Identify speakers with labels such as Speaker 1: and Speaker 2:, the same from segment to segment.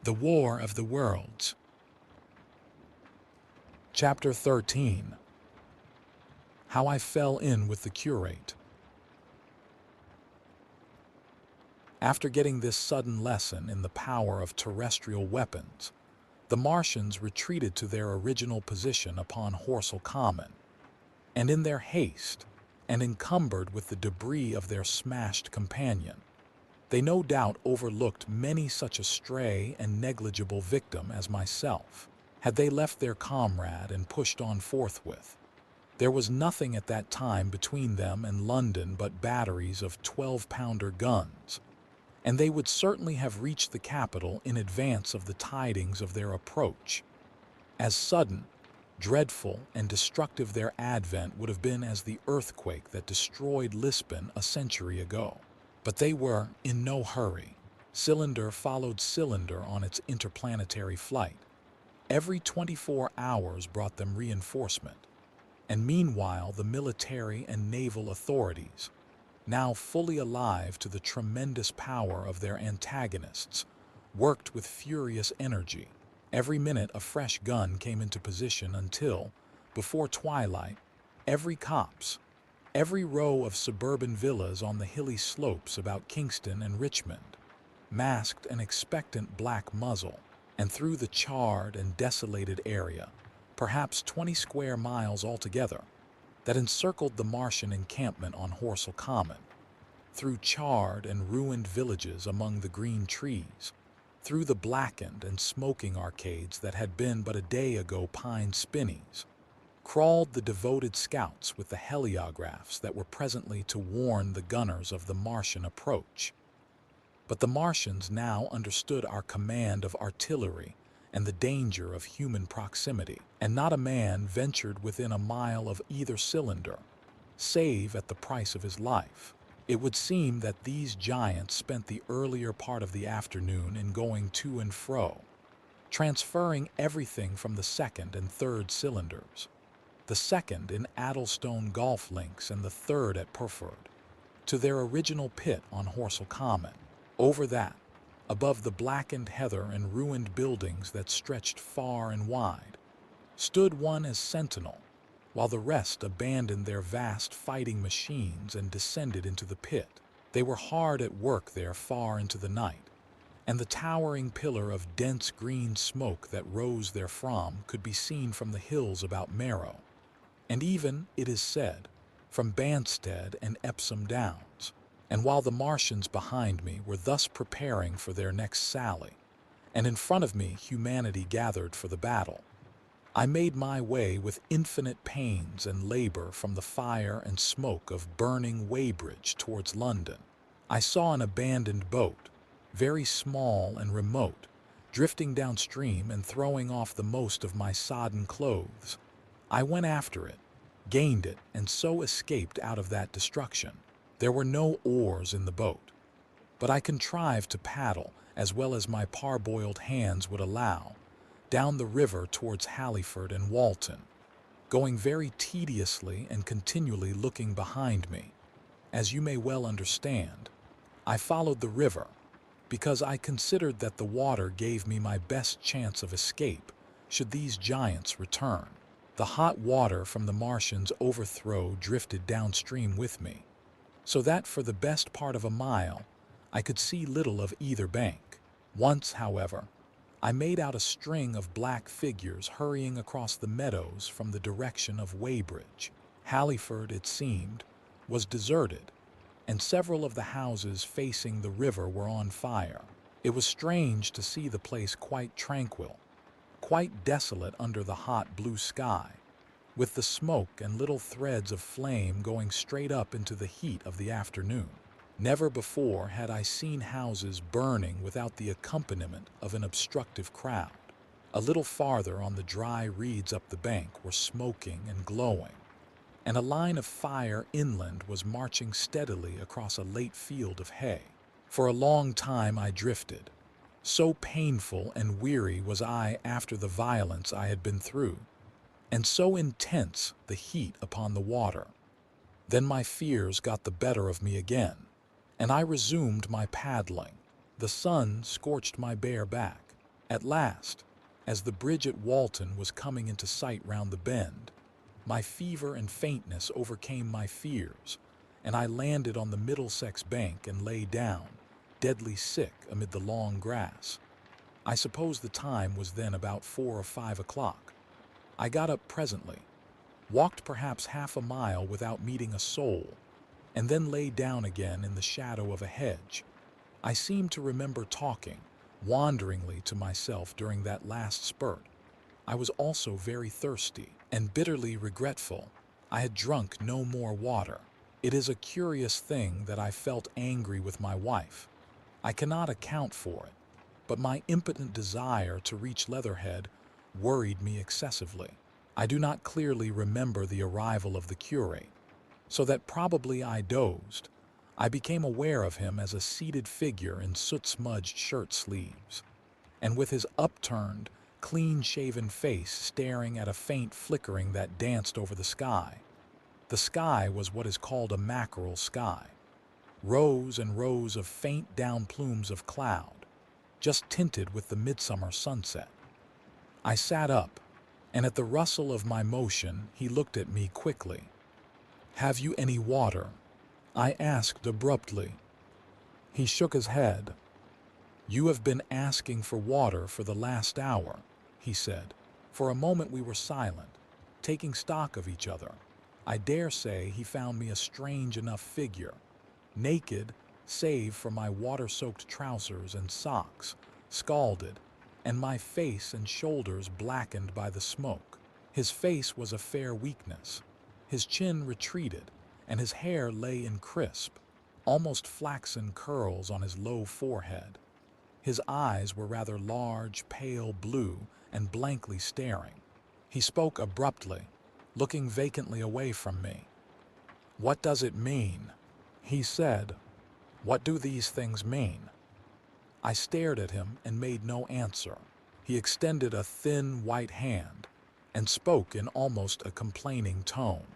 Speaker 1: The War of the Worlds. Chapter 13. How I Fell In with the Curate. After getting this sudden lesson in the power of terrestrial weapons, the Martians retreated to their original position upon Horsell Common, and in their haste, and encumbered with the debris of their smashed companion, they no doubt overlooked many such a stray and negligible victim as myself. Had they left their comrade and pushed on forthwith, there was nothing at that time between them and London but batteries of 12-pounder guns, and they would certainly have reached the capital in advance of the tidings of their approach. As sudden, dreadful, and destructive their advent would have been as the earthquake that destroyed Lisbon a century ago. But they were in no hurry. Cylinder followed cylinder on its interplanetary flight. Every 24 hours brought them reinforcement. And meanwhile, the military and naval authorities, now fully alive to the tremendous power of their antagonists, worked with furious energy. Every minute a fresh gun came into position until, before twilight, every copse, every row of suburban villas on the hilly slopes about Kingston and Richmond masked an expectant black muzzle, and through the charred and desolated area, perhaps 20 square miles altogether, that encircled the Martian encampment on Horsell Common, through charred and ruined villages among the green trees, through the blackened and smoking arcades that had been but a day ago pine spinneys, crawled the devoted scouts with the heliographs that were presently to warn the gunners of the Martian approach. But the Martians now understood our command of artillery and the danger of human proximity, and not a man ventured within a mile of either cylinder, save at the price of his life. It would seem that these giants spent the earlier part of the afternoon in going to and fro, transferring everything from the second and third cylinders, the second in Addlestone golf links and the third at Purford, to their original pit on Horsell Common. Over that, above the blackened heather and ruined buildings that stretched far and wide, stood one as sentinel, while the rest abandoned their vast fighting machines and descended into the pit. They were hard at work there far into the night, and the towering pillar of dense green smoke that rose therefrom could be seen from the hills about Marrow, and even, it is said, from Banstead and Epsom Downs. And while the Martians behind me were thus preparing for their next sally, and in front of me humanity gathered for the battle, I made my way with infinite pains and labor from the fire and smoke of burning Weybridge towards London. I saw an abandoned boat, very small and remote, drifting downstream and throwing off the most of my sodden clothes. I went after it, gained it, and so escaped out of that destruction. There were no oars in the boat, but I contrived to paddle, as well as my parboiled hands would allow, down the river towards Halliford and Walton, going very tediously and continually looking behind me. As you may well understand, I followed the river because I considered that the water gave me my best chance of escape should these giants return. The hot water from the Martians' overthrow drifted downstream with me, so that for the best part of a mile I could see little of either bank. Once, however, I made out a string of black figures hurrying across the meadows from the direction of Weybridge. Halliford, it seemed, was deserted, and several of the houses facing the river were on fire. It was strange to see the place quite tranquil, quite desolate under the hot blue sky, with the smoke and little threads of flame going straight up into the heat of the afternoon. Never before had I seen houses burning without the accompaniment of an obstructive crowd. A little farther on the dry reeds up the bank were smoking and glowing, and a line of fire inland was marching steadily across a late field of hay. For a long time I drifted, so painful and weary was I after the violence I had been through, and so intense the heat upon the water. Then my fears got the better of me again, and I resumed my paddling. The sun scorched my bare back, At last, as the bridge at Walton was coming into sight round the bend, my fever and faintness overcame my fears, and I landed on the Middlesex bank and lay down, deadly sick amid the long grass. I suppose the time was then about 4 or 5 o'clock. I got up presently, walked perhaps half a mile without meeting a soul, and then lay down again in the shadow of a hedge. I seemed to remember talking wanderingly to myself during that last spurt. I was also very thirsty and bitterly regretful. I had drunk no more water. It is a curious thing that I felt angry with my wife. I cannot account for it, but my impotent desire to reach Leatherhead worried me excessively. I do not clearly remember the arrival of the curate, so that probably I dozed. I became aware of him as a seated figure in soot-smudged shirt sleeves, and with his upturned, clean-shaven face staring at a faint flickering that danced over the sky. The sky was what is called a mackerel sky. Rows and rows of faint down plumes of cloud, just tinted with the midsummer sunset. I sat up, and at the rustle of my motion he looked at me quickly. "Have you any water?" I asked abruptly. He shook his head. "You have been asking for water for the last hour," he said. For a moment we were silent, taking stock of each other. I dare say he found me a strange enough figure, naked save for my water-soaked trousers and socks, scalded, and my face and shoulders blackened by the smoke. His face was a fair weakness. His chin retreated, and his hair lay in crisp, almost flaxen curls on his low forehead. His eyes were rather large, pale blue, and blankly staring. He spoke abruptly, looking vacantly away from me. "What does it mean?" he said. "What do these things mean?" I stared at him and made no answer. He extended a thin, white hand and spoke in almost a complaining tone.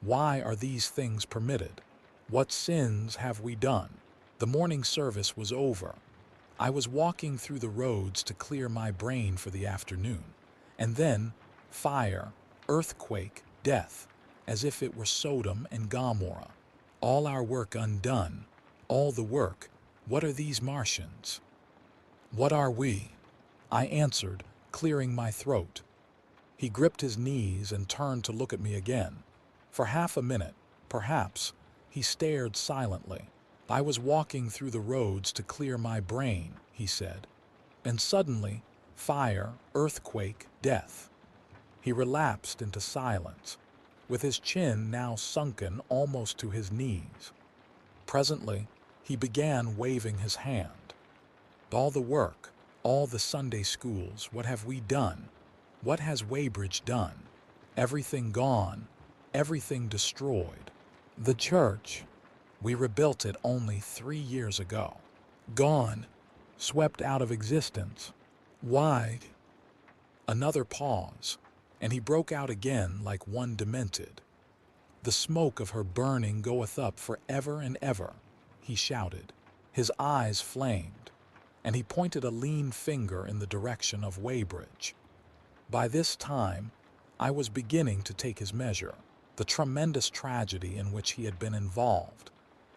Speaker 1: "Why are these things permitted? What sins have we done?" The morning service was over. I was walking through the roads to clear my brain for the afternoon, and then fire, earthquake, death, as if it were Sodom and Gomorrah. All our work undone, all the work. What are these Martians? What are we? I answered, clearing my throat. He gripped his knees and turned to look at me again. For half a minute, perhaps, he stared silently. "I was walking through the roads to clear my brain," he said, "and suddenly, fire, earthquake, death." He relapsed into silence, with his chin now sunken almost to his knees. Presently, he began waving his hand. "All the work, all the Sunday schools, what have we done? What has Weybridge done? Everything gone, everything destroyed. The church, we rebuilt it only 3 years ago. Gone, swept out of existence. Why?" Another pause, and he broke out again like one demented. "The smoke of her burning goeth up for ever and ever," he shouted. His eyes flamed, and he pointed a lean finger in the direction of Weybridge. By this time, I was beginning to take his measure. The tremendous tragedy in which he had been involved,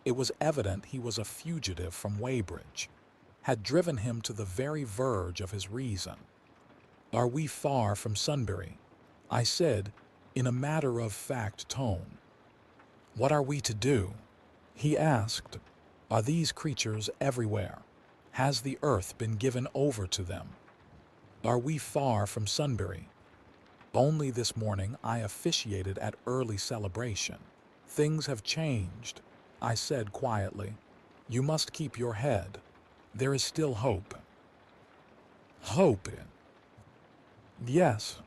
Speaker 1: it was evident he was a fugitive from Weybridge, had driven him to the very verge of his reason. "Are we far from Sunbury?" I said, in a matter-of-fact tone. "What are we to do?" he asked. "Are these creatures everywhere? Has the earth been given over to them? Are we far from Sunbury?" "Only this morning I officiated at early celebration. Things have changed," I said quietly. "You must keep your head. There is still hope." "Hope?" "Yes,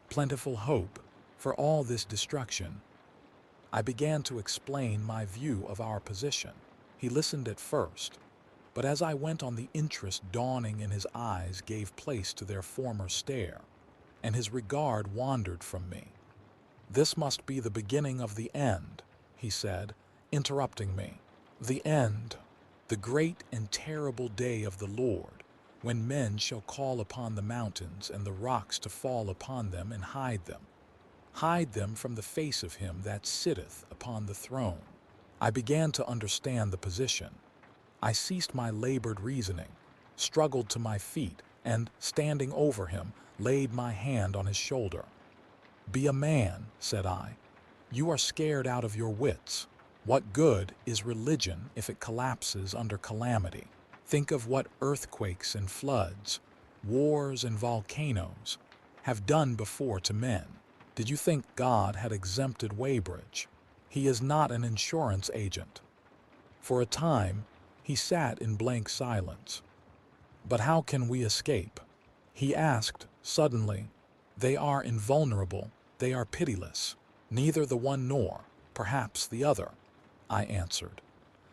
Speaker 1: plentiful hope for all this destruction." I began to explain my view of our position. He listened at first, but as I went on the interest dawning in his eyes gave place to their former stare, and his regard wandered from me. "This must be the beginning of the end," he said, interrupting me. "The end, the great and terrible day of the Lord, when men shall call upon the mountains and the rocks to fall upon them and hide them from the face of him that sitteth upon the throne. I began to understand the position. I ceased my labored reasoning, struggled to my feet, and, standing over him, laid my hand on his shoulder. "Be a man," said I. "You are scared out of your wits. What good is religion if it collapses under calamity? Think of what earthquakes and floods, wars and volcanoes have done before to men. Did you think God had exempted Weybridge? He is not an insurance agent." For a time, he sat in blank silence. "But how can we escape?" he asked suddenly. "They are invulnerable, they are pitiless. Neither the one nor, perhaps, the other," I answered.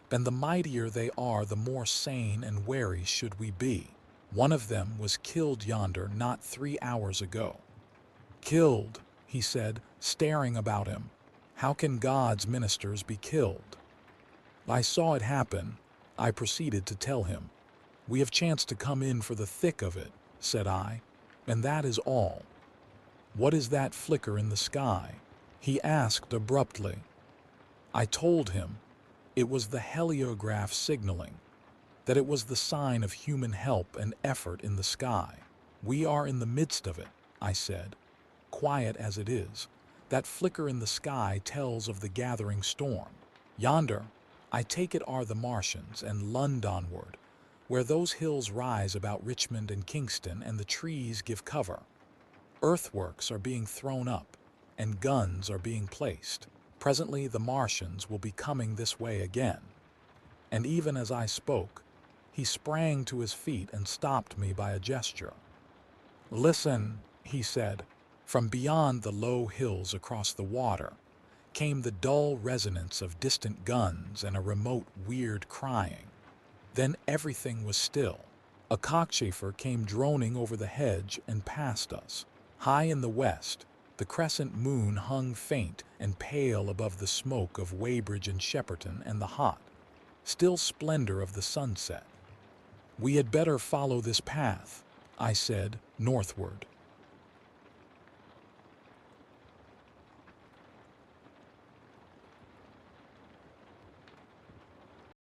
Speaker 1: "Then the mightier they are, the more sane and wary should we be. One of them was killed yonder not 3 hours ago." "Killed," he said, staring about him. "How can God's ministers be killed?" "I saw it happen," I proceeded to tell him. "We have chanced to come in for the thick of it," said I, "and that is all." "What is that flicker in the sky?" he asked abruptly. I told him it was the heliograph signaling, that it was the sign of human help and effort in the sky. "We are in the midst of it," I said, "quiet as it is. That flicker in the sky tells of the gathering storm. Yonder, I take it, are the Martians, and Londonward, where those hills rise about Richmond and Kingston and the trees give cover. Earthworks are being thrown up, and guns are being placed. Presently the Martians will be coming this way again." And even as I spoke, he sprang to his feet and stopped me by a gesture. "Listen," he said. From beyond the low hills across the water came the dull resonance of distant guns and a remote, weird crying. Then everything was still. A cockchafer came droning over the hedge and past us. High in the west, the crescent moon hung faint and pale above the smoke of Weybridge and Shepperton and the hot, still splendor of the sunset. "We had better follow this path," I said, "northward.